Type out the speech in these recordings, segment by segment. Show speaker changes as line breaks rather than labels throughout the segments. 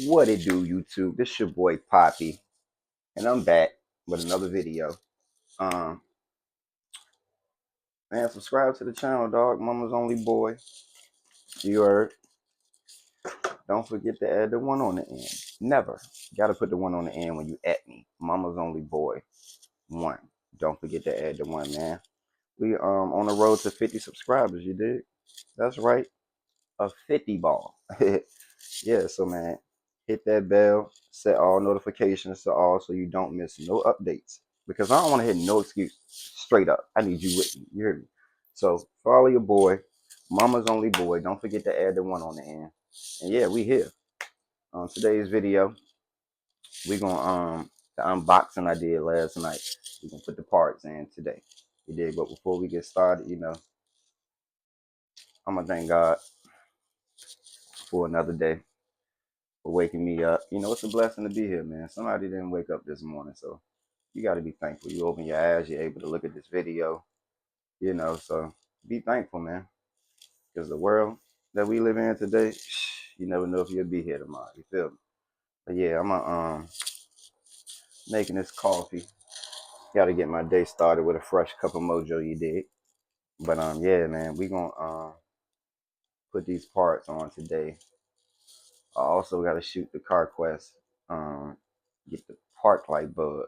What it do, YouTube? This your boy Poppy, and I'm back with another video. Um, Man, subscribe to the channel, dog. Mama's only boy. You heard? Don't forget to add the one on the end. Never. Gotta put the one on the end when you at me. Mama's only boy. One. Don't forget to add the one, man. We on the road to 50 subscribers. You dig? That's right. A 50 ball. Yeah, so man, hit that bell, set all notifications to all so you don't miss no updates. Because I don't want to hear no excuse. Straight up. I need you with me. You hear me? So follow your boy. Mama's only boy. Don't forget to add the one on the end. And yeah, we here. On today's video, we gonna the unboxing I did last night. We gonna put the parts in today. You did, but before we get started, I'm gonna thank God for another day, for waking me up. It's a blessing to be here, man. Somebody didn't wake up this morning, so you got to be thankful. You open your eyes, you're able to look at this video, so be thankful, man, because the world that we live in today, you never know if you'll be here tomorrow. You feel me? But yeah, I'm making this coffee. Got to get my day started with a fresh cup of mojo, you dig? But yeah, man, we gonna put these parts on today. I also got to shoot the car quest, get the park light bug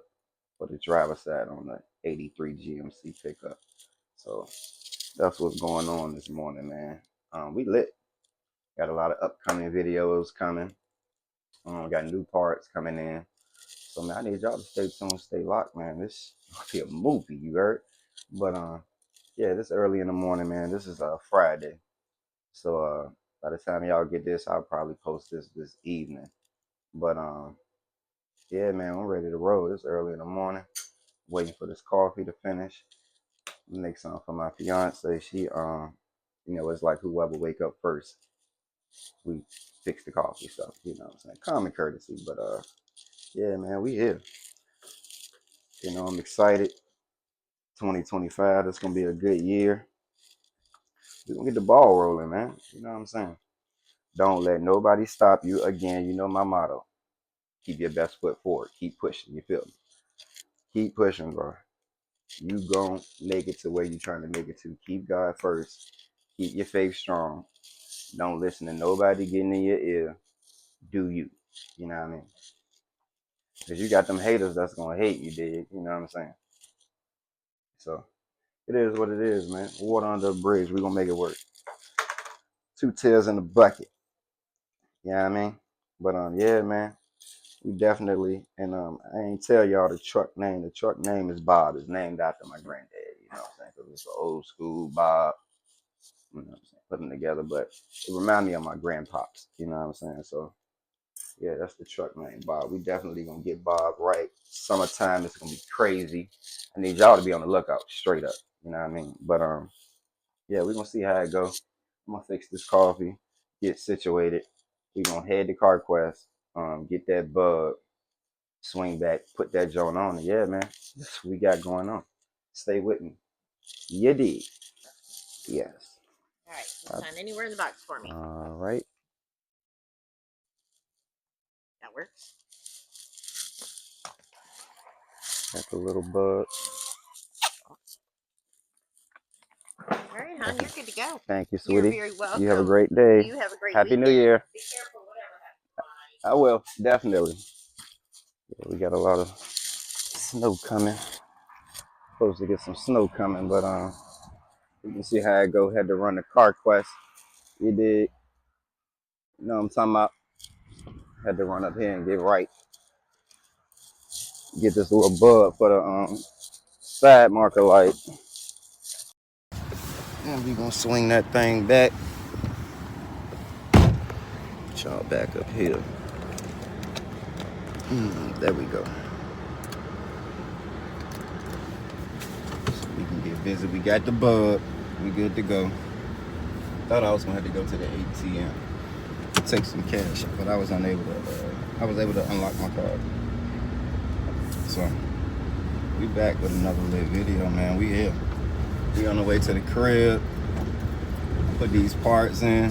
for the driver's side on the 83 GMC pickup. So that's what's going on this morning, man. We lit. Got a lot of upcoming videos coming. Got new parts coming in. So man, I need y'all to stay tuned, stay locked, man. This will be a movie, you heard? But yeah, this early in the morning, man. This is Friday. So by the time y'all get this, I'll probably post this evening. But yeah, man, I'm ready to roll. It's early in the morning. Waiting for this coffee to finish. Make something for my fiance. She it's like whoever wake up first, we fix the coffee stuff, what I'm saying? Common courtesy. But yeah, man, we here. I'm excited. 2025, that's gonna be a good year. We're gonna get the ball rolling, man. You know what I'm saying? Don't let nobody stop you. Again, you know my motto. Keep your best foot forward. Keep pushing. You feel me? Keep pushing, bro. You gon' make it to where you trying to make it to. Keep God first. Keep your faith strong. Don't listen to nobody getting in your ear. Do you? You know what I mean? Because you got them haters that's going to hate you, dig? You know what I'm saying? So, it is what it is, man. Water under a bridge. We're going to make it work. 2 tails in the bucket. You know what I mean? But, yeah, man. We definitely, and I ain't tell y'all the truck name. The truck name is Bob. It's named after my granddad. You know what I'm saying? Because it's an old school Bob. You know what I'm saying? Putting together. But it reminds me of my grandpops. You know what I'm saying? So, yeah, that's the truck name, Bob. We definitely gonna get Bob right. Summertime is gonna be crazy. I need y'all to be on the lookout, straight up. You know what I mean? But yeah, we're gonna see how it goes. I'm gonna fix this coffee, get situated. We're gonna head to Car Quest, get that bug, swing back, put that joint on. Yeah, man, that's what we got going on. Stay with me. You did. Yes.
All right, sign anywhere in the box for me.
All right.
That works.
Got the little bug.
All right, hon, you're good to go.
Thank you, sweetie.
You're very welcome.
You have a great day.
You have a great
Happy
weekend.
New Year.
Be careful, whatever happens.
I will, definitely. Yeah, we got a lot of snow coming. Supposed to get some snow coming, but you can see how it go. Had to run the car quest. We did. You know what I'm talking about? Had to run up here and get right. Get this little bug for the side marker light. And we gonna swing that thing back. Put y'all back up here. There we go. So we can get busy. We got the bug. We good to go. Thought I was gonna have to go to the ATM, take some cash, but I was unable to. I was able to unlock my card. So we back with another lit video, man. We here. We on the way to the crib. Put these parts in.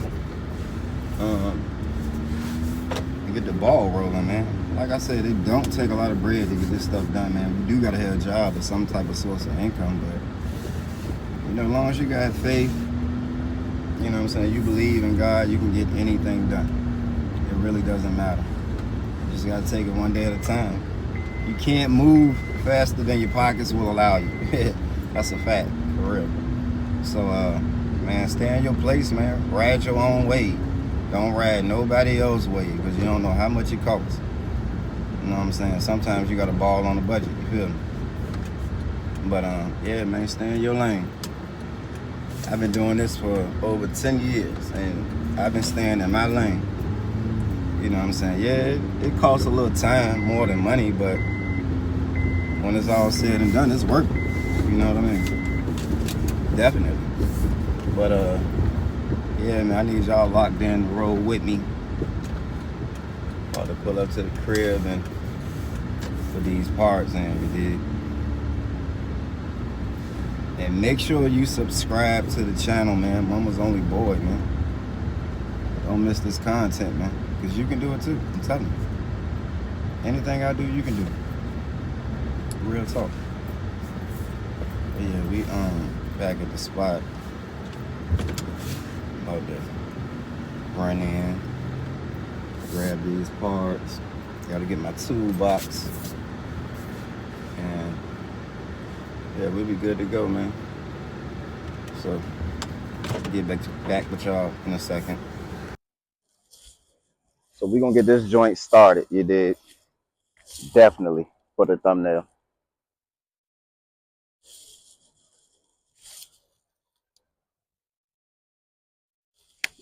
to get the ball rolling, man. Like I said, it don't take a lot of bread to get this stuff done, man. We do got to have a job or some type of source of income, but, you know, as long as you got faith, you know what I'm saying, you believe in God, you can get anything done. It really doesn't matter. You just got to take it one day at a time. You can't move faster than your pockets will allow you. That's a fact, for real. So, man, stay in your place, man. Ride your own way. Don't ride nobody else's way, because you don't know how much it costs. You know what I'm saying? Sometimes you got to ball on a budget, you feel me? But, yeah, man, stay in your lane. I've been doing this for over 10 years, and I've been staying in my lane. You know what I'm saying? Yeah, it costs a little time, more than money, but when it's all said and done, it's worth it. You know what I mean? Definitely. But, yeah, man, I need y'all locked in the road with me. About to pull up to the crib and put these parts in, you dig? And make sure you subscribe to the channel, man. Mama's only boy, man. Don't miss this content, man. Because you can do it too, I'm telling you. Anything I do, you can do. Real talk. But yeah, we back at the spot. About to run in, grab these parts. Gotta get my toolbox. And yeah, we'll be good to go, man. So, I'll get back with y'all in a second. So we're gonna get this joint started, you did. Definitely for the thumbnail.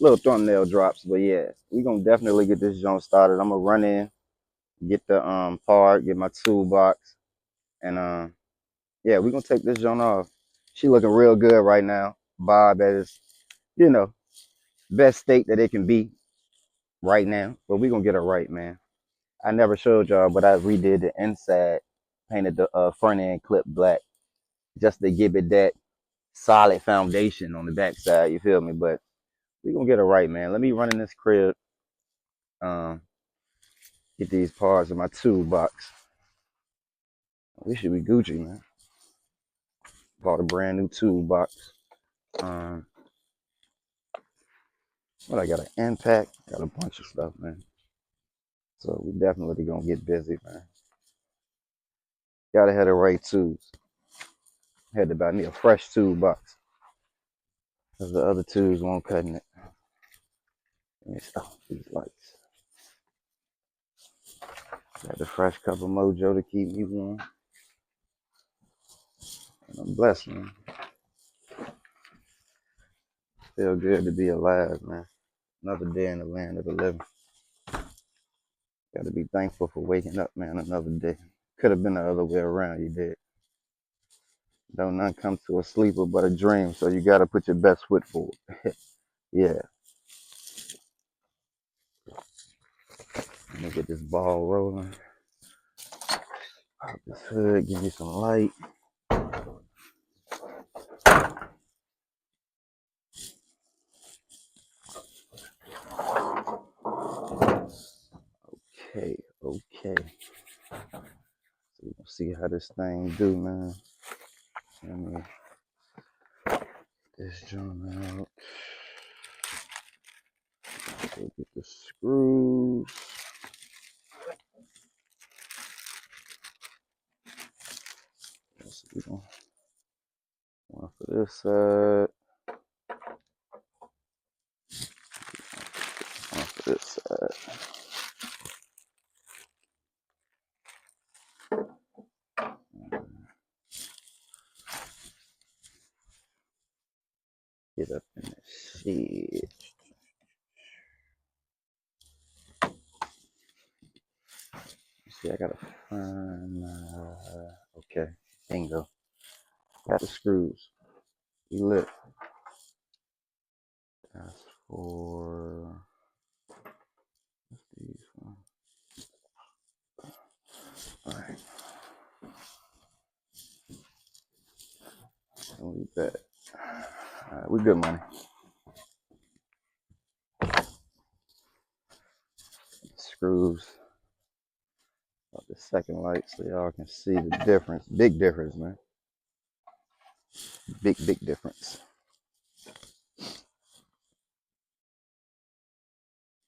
Little thumbnail drops, but yeah, we're gonna definitely get this joint started. I'm gonna run in, get the part, get my toolbox, and yeah, we're gonna take this joint off. She looking real good right now. Bob at his, you know, best state that it can be right now. But we're gonna get her right, man. I never showed y'all, but I redid the inside, painted the front end clip black just to give it that solid foundation on the backside. You feel me? But we gonna get it right, man. Let me run in this crib, get these parts in my toolbox. We should be Gucci, man. Bought a brand new toolbox. But I got an impact, got a bunch of stuff, man. So we definitely gonna get busy, man. Gotta have the right tools. Had to buy me a fresh toolbox, cause the other tools won't cut in it. Let me stop these lights. Got the fresh cup of mojo to keep me warm. And I'm blessed, man. Feel good to be alive, man. Another day in the land of the living. Gotta be thankful for waking up, man. Another day. Could have been the other way around, you did. Don't none come to a sleeper but a dream, so you gotta put your best foot forward. Yeah. Let me get this ball rolling. Pop this hood, give me some light. Okay. So we're gonna see how this thing do, man. Let me get this joint out. So get the screws. So we're gonna one for this side. One for this side. Get up in this shit. See, I gotta find okay, bingo. Got the screws. We lit. That's for these ones. Alright. And we bet. Alright, we good money. screws of the second light so y'all can see the difference. Big difference, man. Big difference.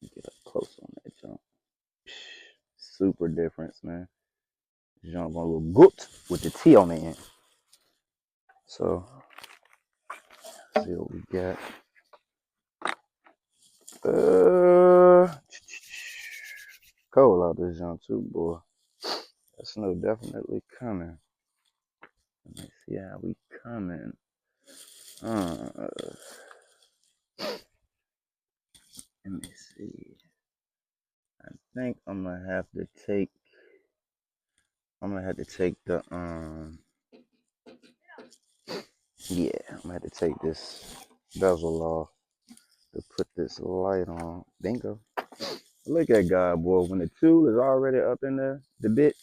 Get up close on that jump. Super difference, man. Jump on a little goot with the T on the end. So, let's see what we got. Cold out this jump too, boy. That snow definitely coming. Let me see how we coming. Let me see. I think I'm gonna have to take the yeah, I'm gonna have to take this bezel off to put this light on. Bingo. Look at God, boy. When the tool is already up in there, the bit,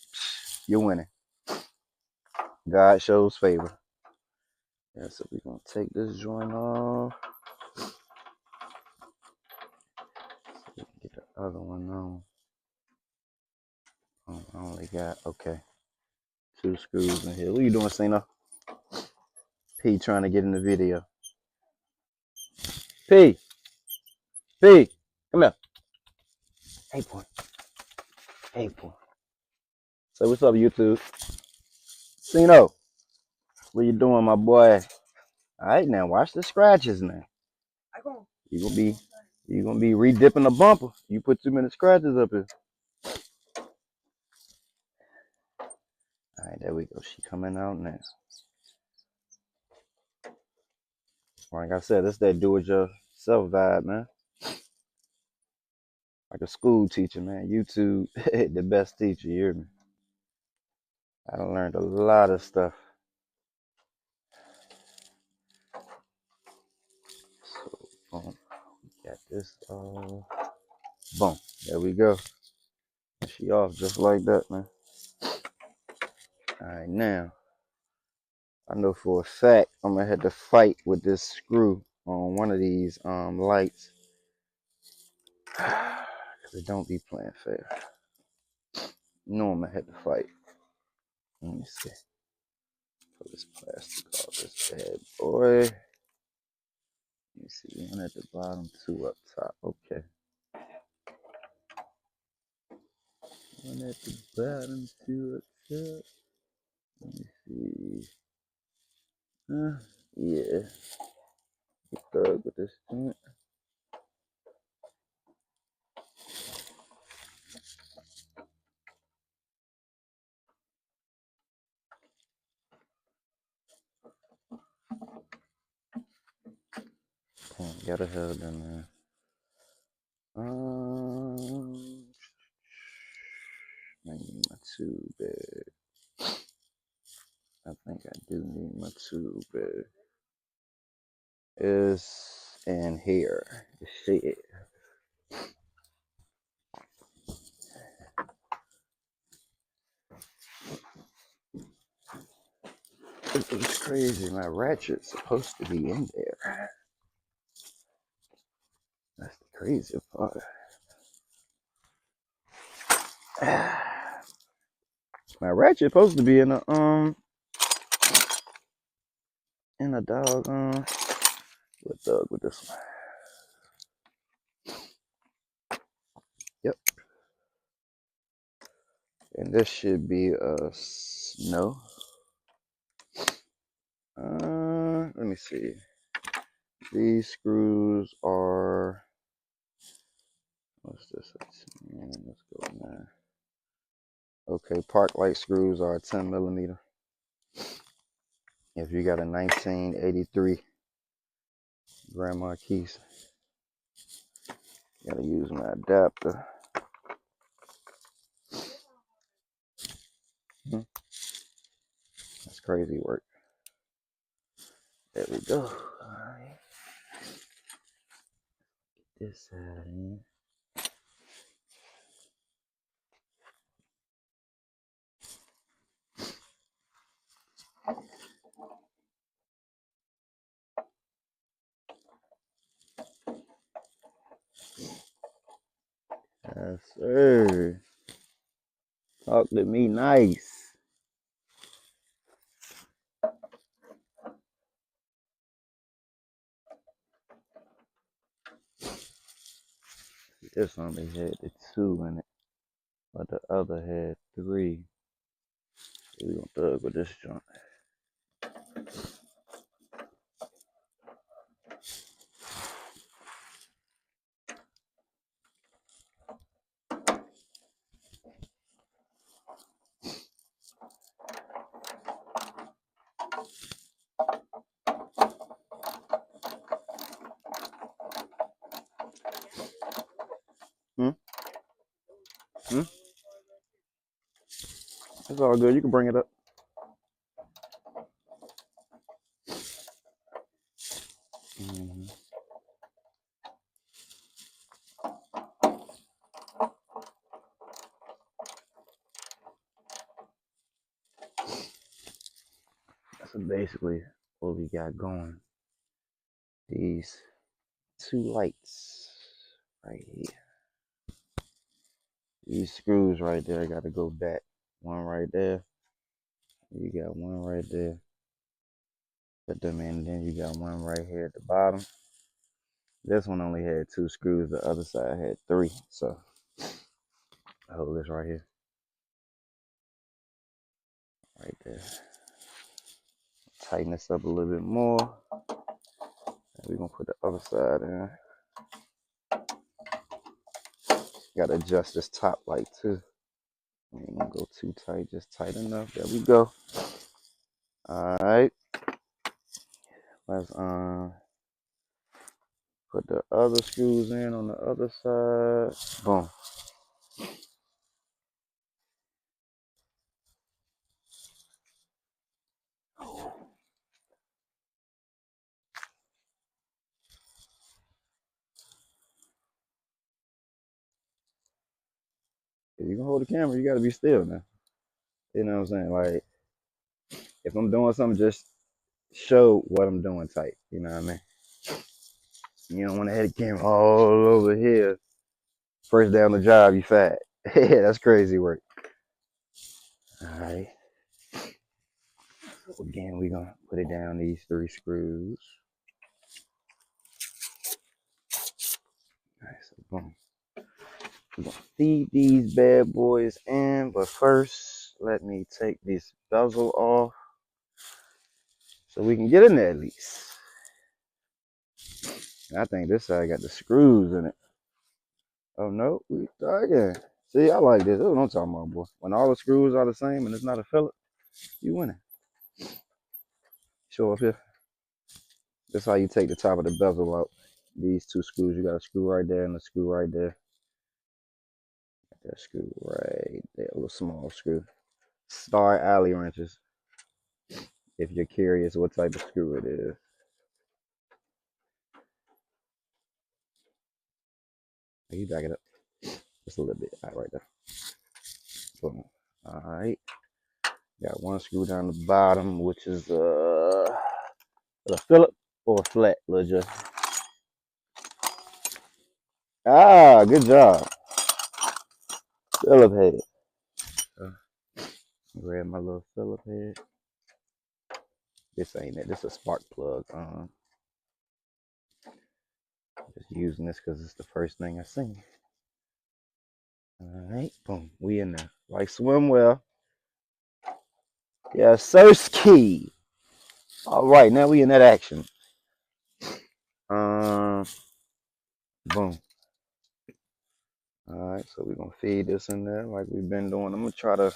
you're winning. God shows favor. Yeah, so we're gonna take this joint off. So we can get the other one on. I only got, okay, 2 screws in here. What you doing, Cena? P trying to get in the video. P, come here. Hey, boy. Hey, boy. So what's up, YouTube? Cena, what you doing, my boy? All right, now watch the scratches, now. You gonna be re-dipping the bumper. You put too many scratches up here. All right, there we go. She coming out now. Like I said, it's that do-it-yourself vibe, man. Like a school teacher, man. YouTube, the best teacher, you hear me? I done learned a lot of stuff. So, boom. Got this off. Boom. There we go. She off just like that, man. All right, now, I know for a fact I'm going to have to fight with this screw on one of these lights. Because it don't be playing fair. You know I'm going to have to fight. Let me see. Put this plastic off this bad boy. Let me see. 1 at the bottom, 2 up top. Okay. 1 at the bottom, 2 up top. Let me see. Yeah. Get thug with this joint. Gotta have them, man. I need my tube bag. I think I do need my tube bag. It's in here. Shit. It's crazy. My ratchet's supposed to be in there. That's the crazy part. My ratchet supposed to be in a dog with this one. Yep. And this should be a no. Let me see. These screws are, what's this? Let's go in there. Okay, park light screws are 10 millimeter. If you got a 1983 Grandma Keys, gotta use my adapter. That's crazy work. There we go. Alright. This side in. sir. Talk to me nice. This only had the 2 in it, but the other had 3. We gonna thug with this joint. Hmm? Hmm? It's all good. You can bring it up. Mm-hmm. So basically, what we got going, these 2 lights right here. These screws right there got to go back. One right there. You got one right there. Put them in. Then you got one right here at the bottom. This one only had 2 screws. The other side had 3. So I hold this right here. Right there. Tighten this up a little bit more. We're going to put the other side in. Got to adjust this top light too. We ain't going to go too tight. Just tight enough. There we go. Alright. Let's put the other screws in on the other side. Boom. If you can hold the camera, you gotta be still now. You know what I'm saying? Like, if I'm doing something, just show what I'm doing tight. You know what I mean? You don't want to have the camera all over here. First day on the job, you fat. Yeah, that's crazy work. Alright. So again, we're gonna put it down these 3 screws. Alright, so boom. We're gonna feed these bad boys in, but first, let me take this bezel off so we can get in there at least. I think this side got the screws in it. Oh no, we again. See, I like this. That's what I'm talking about, boy. When all the screws are the same and it's not a fillet, you winning. Show up here. That's how you take the top of the bezel out. These 2 screws, you got a screw right there and a screw right there. That screw right there, a little small screw. Star alley wrenches. If you're curious what type of screw it is. You back it up just a little bit. All right there. Boom. All right. Got 1 screw down the bottom, which is a Philip or a flat, little just. Ah, good job. Philip head. Grab my little Philip head. This ain't it. This is a spark plug. Just using this because it's the first thing I seen. All right, boom. We in there. Like swim well. Yeah, Sirski. All right, now we in that action. Boom. All right, so we're gonna feed this in there like we've been doing. I'm gonna try to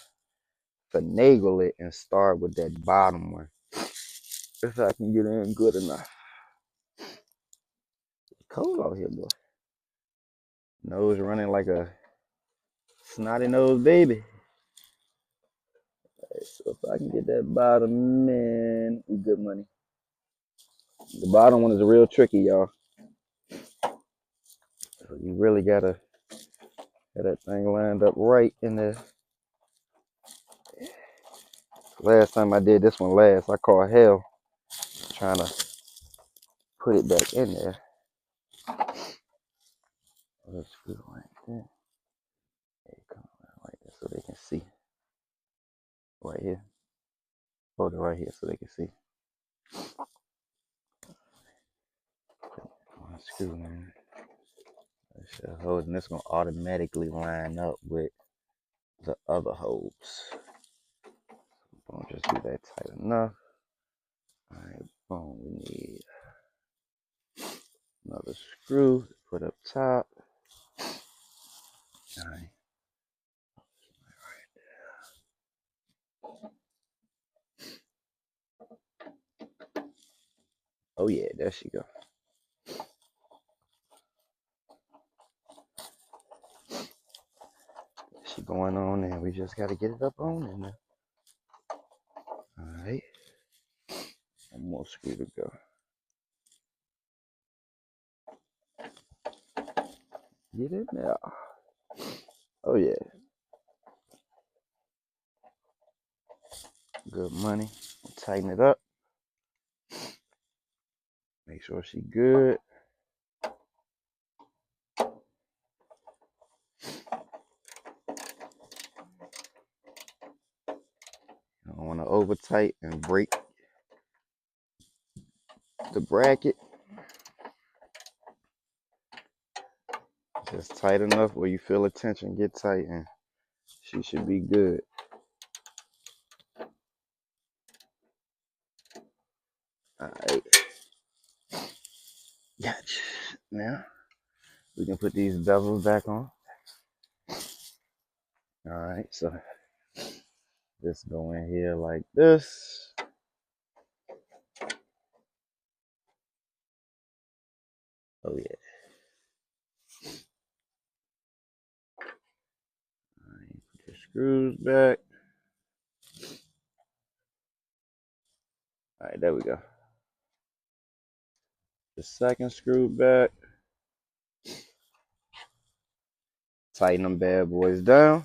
finagle it and start with that bottom one. If I can get in good enough. It's cold out here, boy. Nose running like a snotty nosed baby. Right, so if I can get that bottom in, we good money. The bottom one is real tricky, y'all. So you really gotta have that thing lined up right in there. Last time I did this one I caught hell trying to put it back in there. Let's screw right there. hold it right here so they can see. One screw in. And this gonna automatically line up with the other holes. Don't just do that tight enough. Alright, boom, we need another screw to put up top. Alright. Oh yeah, there she go. She going on there. We just gotta get it up on in there. Alright. One more screw to go. Get in there. Oh yeah. Good money. Tighten it up. Make sure she good. You don't want to over tight and break the bracket. Just tight enough where you feel the tension get tight and she should be good. Alright. Gotcha. Now we can put these bezels back on. Alright, so just go in here like this. Oh yeah. Alright, put your screws back. Alright, there we go. The second screw back. Tighten them bad boys down.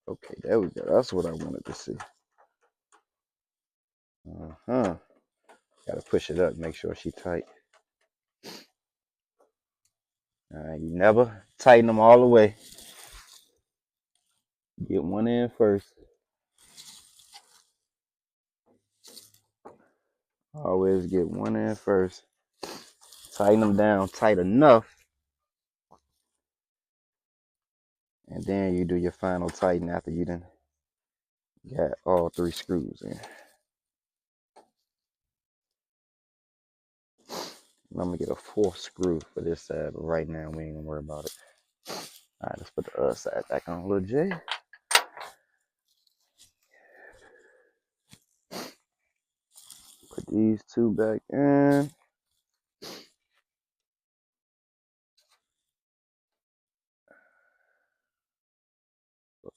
Okay, there we go. That's what I wanted to see. Gotta push it up, make sure she tight. Alright, you never tighten them all the way. Get one in first. Always get one in first. Tighten them down tight enough. And then you do your final tighten after you done got all three screws in. And I'm gonna get a fourth screw for this side, but right now we ain't gonna worry about it. Alright, let's put the other side back on, little J. Put these two back in.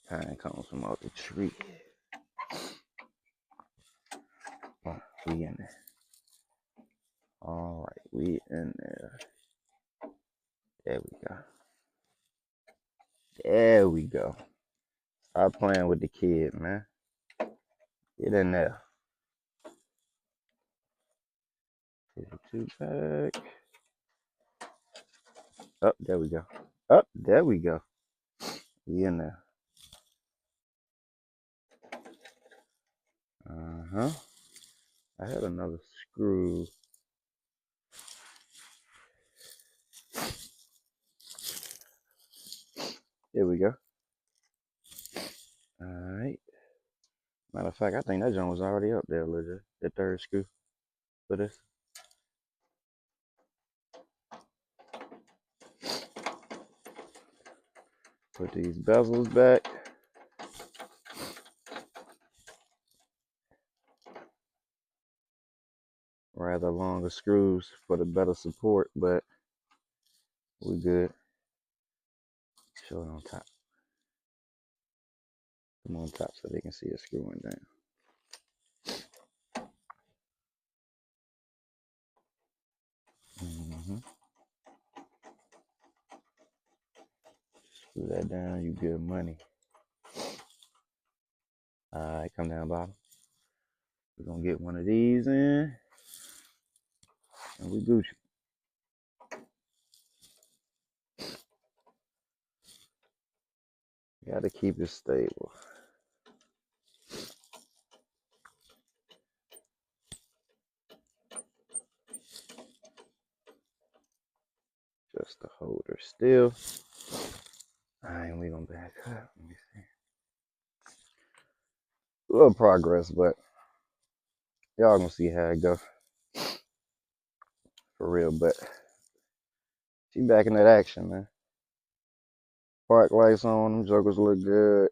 Pine comes from out the tree. Oh, we in there. Alright, we in there. There we go. There we go. Stop playing with the kid, man. Get in there. Get the two back. Up, there we go. Up, there we go. We in there. I had another screw. There we go. Alright. Matter of fact, I think that joint was already up there, legit. The third screw for this. Put these bezels back. Rather longer screws for the better support, but we good. Show it on top. Come on top so they can see it screwing down. Screw that down, you good money. Alright, come down bottom. We're gonna get one of these in. And we Gucci. Gotta keep it stable. Just to hold her still. Alright, we gonna back up. Let me see. A little progress, but y'all gonna see how it go. For real, but she back in that action, man. Park lights on, them jokers look good.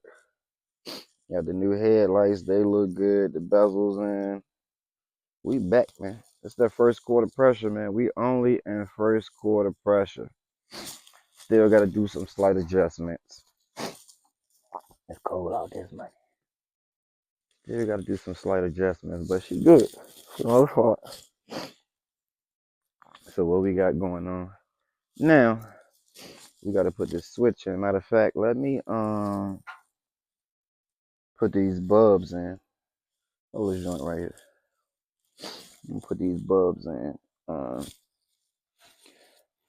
Got the new headlights, they look good. The bezels in. We back, man. It's that first quarter pressure, man. We only in first quarter pressure. Still got to do some slight adjustments. It's cold out there, man. Still got to do some slight adjustments, but she good for the most part. So what we got going on now? We got to put this switch in. Matter of fact, let me put these bulbs in. Hold this joint right here. Put these bulbs in.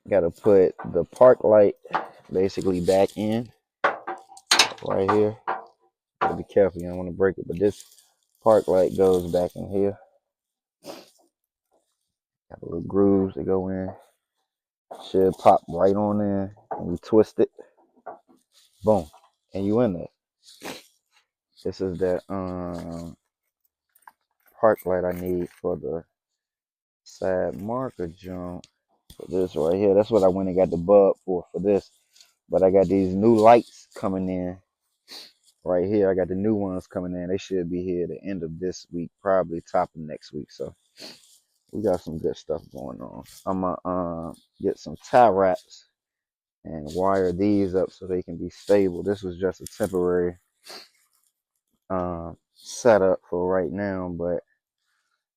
Got to put the park light basically back in right here. Gotta be careful, you don't want to break it. But this park light goes back in here. Got the little grooves that go in. Should pop right on in. And you twist it. Boom. And you in there. This is that park light I need for the side marker jump. For this right here. That's what I went and got the bulb for this. But I got these new lights coming in. Right here, I got the new ones coming in. They should be here at the end of this week, probably top of next week. So we got some good stuff going on. I'm gonna get some tie wraps and wire these up so they can be stable. This was just a temporary setup for right now, but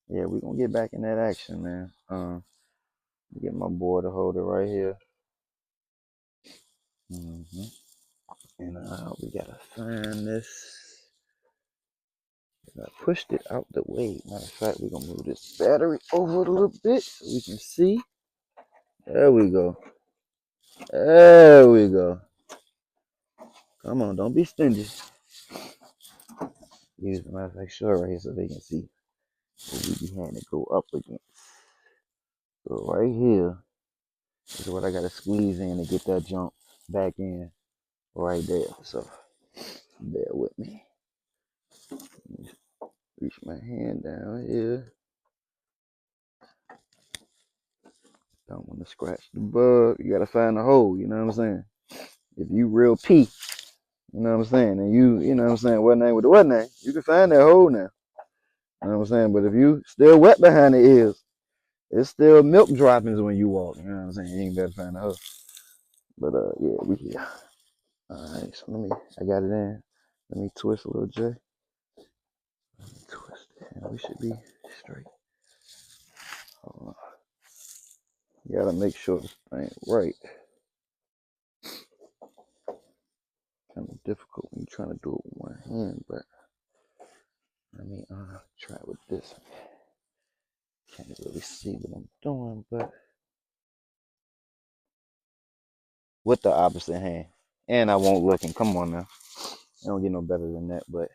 yeah, we're gonna get back in that action, man. Get my boy to hold it right here. And we gotta find this. I pushed it out the way. Matter of fact, we're gonna move this battery over a little bit so we can see. There we go. There we go. Come on, don't be stingy. Use the matter of fact, show right here so they can see what we be having to go up against. So right here is what I gotta squeeze in to get that jump back in right there. So bear with me. Reach my hand down here. Don't want to scratch the bug. You gotta find the hole, you know what I'm saying? If you real P, you know what I'm saying, and you know what I'm saying, what name with the what name, you can find that hole now. You know what I'm saying? But if you still wet behind the ears, it's still milk droppings when you walk. You know what I'm saying? You ain't better find the hole. But yeah, we here. Alright, so I got it in. Let me twist a little J. Let me twist it. And we should be straight. Hold on. You gotta make sure this thing right. Kind of difficult when you're trying to do it with one hand, but let me try with this. Can't really see what I'm doing, but with the opposite hand. And I won't look, and come on now. I don't get no better than that, but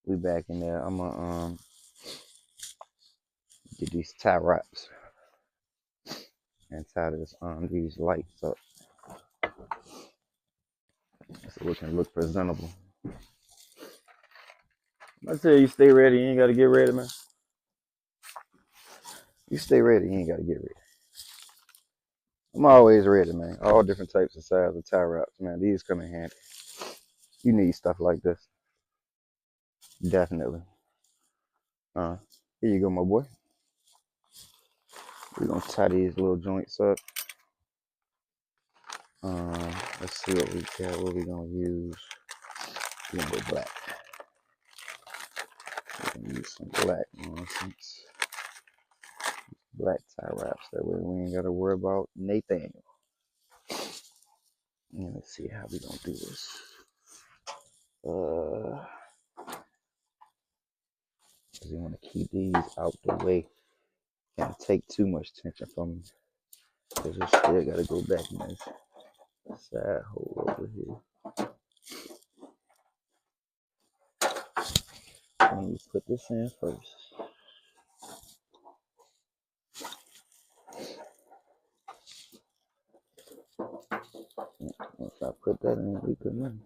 we back in there. I'm gonna get these tie wraps and tie this these lights up so it can look presentable. I tell you, stay ready. You ain't gotta get ready, man. You stay ready. You ain't gotta get ready. I'm always ready, man. All different types of sizes of tie wraps, man. These come in handy. You need stuff like this, definitely. Here you go, my boy. We're gonna tie these little joints up. Let's see what we got. What we gonna use? We're gonna go black. We're gonna use some black nonsense. Black tie wraps. That way we ain't gotta worry about Nathaniel. And let's see how we gonna do this. Cause we wanna keep these out the way. Can't take too much tension from me because we still gotta go back in this side hole over here. Let me put this in first. Once I put that in, we can run.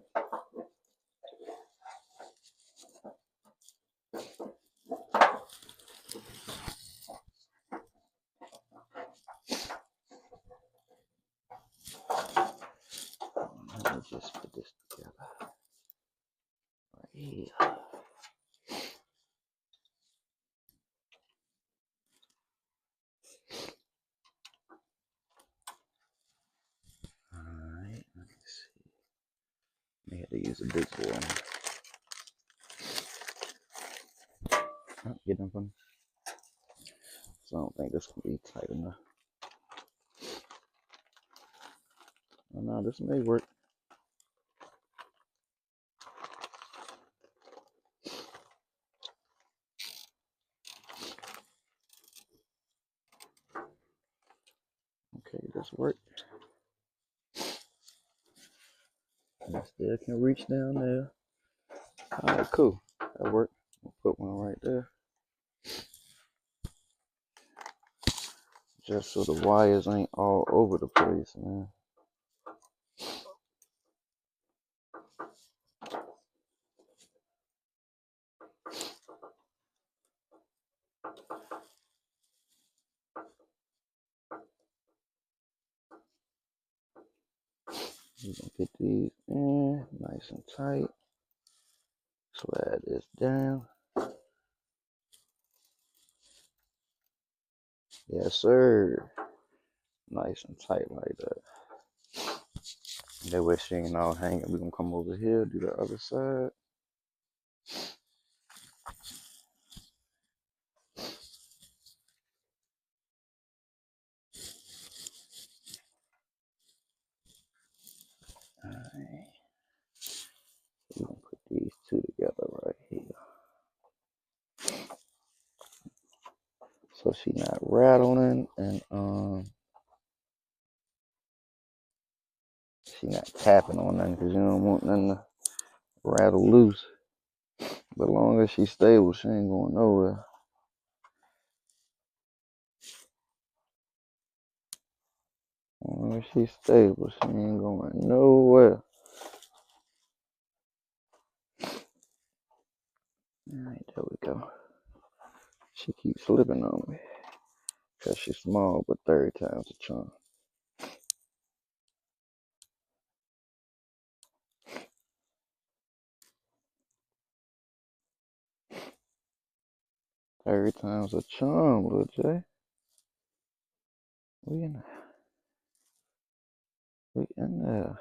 Let me just put this together right here. Alright, let me see. May have to use a big boy. Oh, get them from me. So I don't think this can be tight enough. Oh no, this may work. Okay, this worked. And I still can reach down there. Alright, cool. That worked. I'll put one right there. Just so the wires ain't all over the place, man. We're gonna get these in nice and tight. Slide this down. Yes, sir. Nice and tight like that. That way she ain't all hanging. We're gonna come over here, do the other side. Alright. We're gonna put these two together right here. So she not rattling and she not tapping on nothing because you don't want nothing to rattle loose. But as long as she's stable, she ain't going nowhere. As long as she's stable, she ain't going nowhere. Alright, there we go. She keeps slipping on me. Because she's small, but 30 times a charm. Third time's a charm, little Jay. We in there. We in there.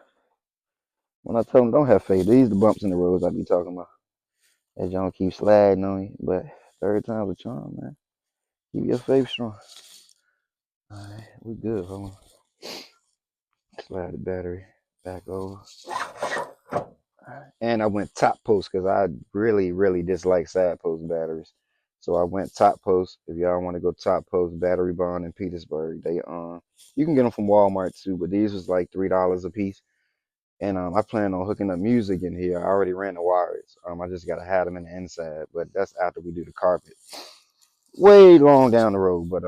When I tell them don't have faith, these the bumps in the roads I be talking about. That don't keep sliding on you. But third time's a charm, man. Keep your faith strong. Alright, we good, hold on. Slide the battery back over. And I went top post because I really dislike side post batteries. So I went top post. If y'all want to go top post battery bond in Petersburg, they you can get them from Walmart too, but these was like $3 a piece. And I plan on hooking up music in here. I already ran the wires. I just gotta have them in the inside, but that's after we do the carpet. Way long down the road, but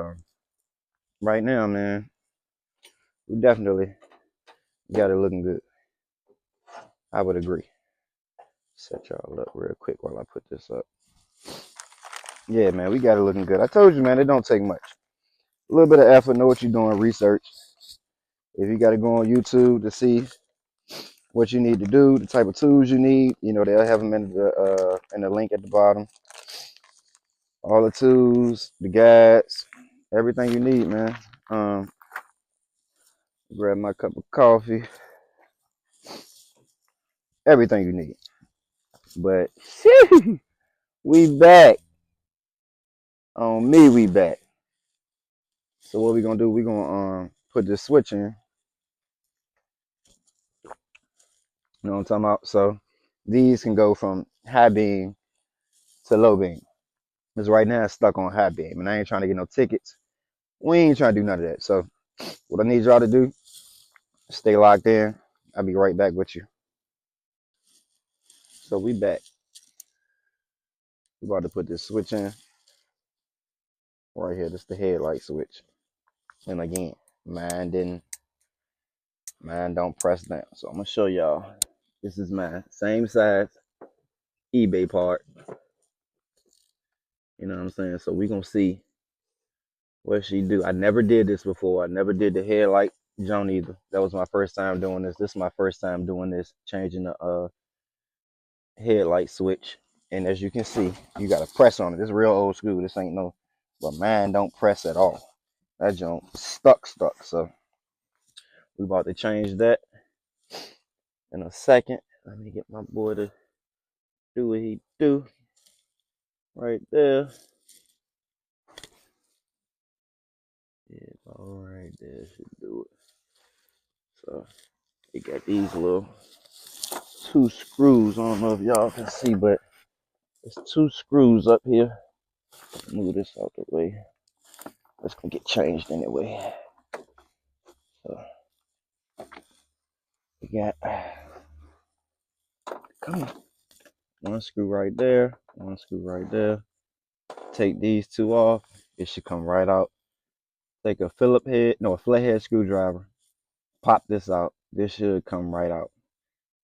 right now, man, we definitely got it looking good. I would agree. Set y'all up real quick while I put this up. Yeah, man, we got it looking good. I told you, man, it don't take much. A little bit of effort, know what you're doing, research. If you got to go on YouTube to see what you need to do, the type of tools you need, they'll have them in the link at the bottom. All the tools, the guides, everything you need, man. Grab my cup of coffee, everything you need. But we back. On me, we back. So what we gonna do? We gonna put this switch in. You know what I'm talking about? So these can go from high beam to low beam. Because right now it's stuck on high beam, and I ain't trying to get no tickets. We ain't trying to do none of that. So what I need y'all to do, stay locked in. I'll be right back with you. So we back. We about to put this switch in right here. This is the headlight switch. And again, mine don't press down. So I'm gonna show y'all. This is mine. Same size eBay part. You know what I'm saying? So we gonna see what she do. I never did this before. I never did the headlight Joan either. That was my first time doing this. This is my first time doing this, changing the headlight switch. And as you can see, you gotta press on it. This is real old school. This ain't no, but mine don't press at all. That joint stuck. So we about to change that in a second. Let me get my boy to do what he do right there. Yeah, all right there should do it. So you got these little 2 screws. I don't know if y'all can see, but it's 2 screws up here. Move this out the way. It's gonna get changed anyway. So we got, come on, 1 screw right there, 1 screw right there. Take these 2 off. It should come right out. Take a flathead screwdriver. Pop this out. This should come right out,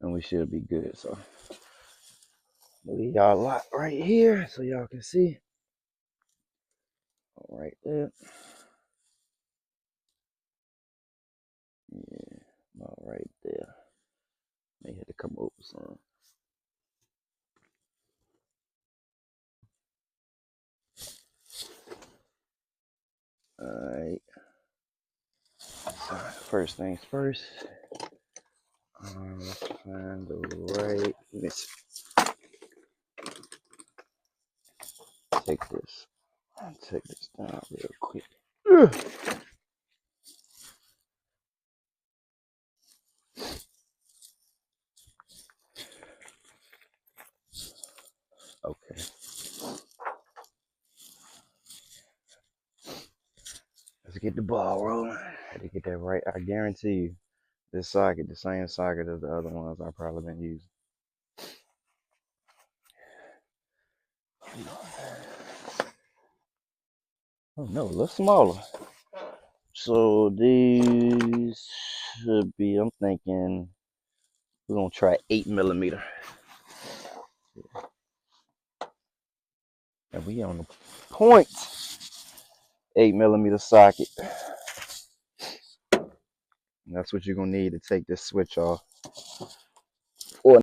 and we should be good. So leave y'all locked right here so y'all can see. All right there. Yeah, all right there. May have to come over some. All right. So first things first. Let's find the right. Let's take this. I'll take this down real quick. Ugh. Okay. Let's get the ball rolling. I had to get that right. I guarantee you, this socket, the same socket as the other ones I've probably been using. Oh no, a little smaller. So these should be, I'm thinking, we're gonna try 8mm. And we on the point. 8mm socket. And that's what you're gonna need to take this switch off. Or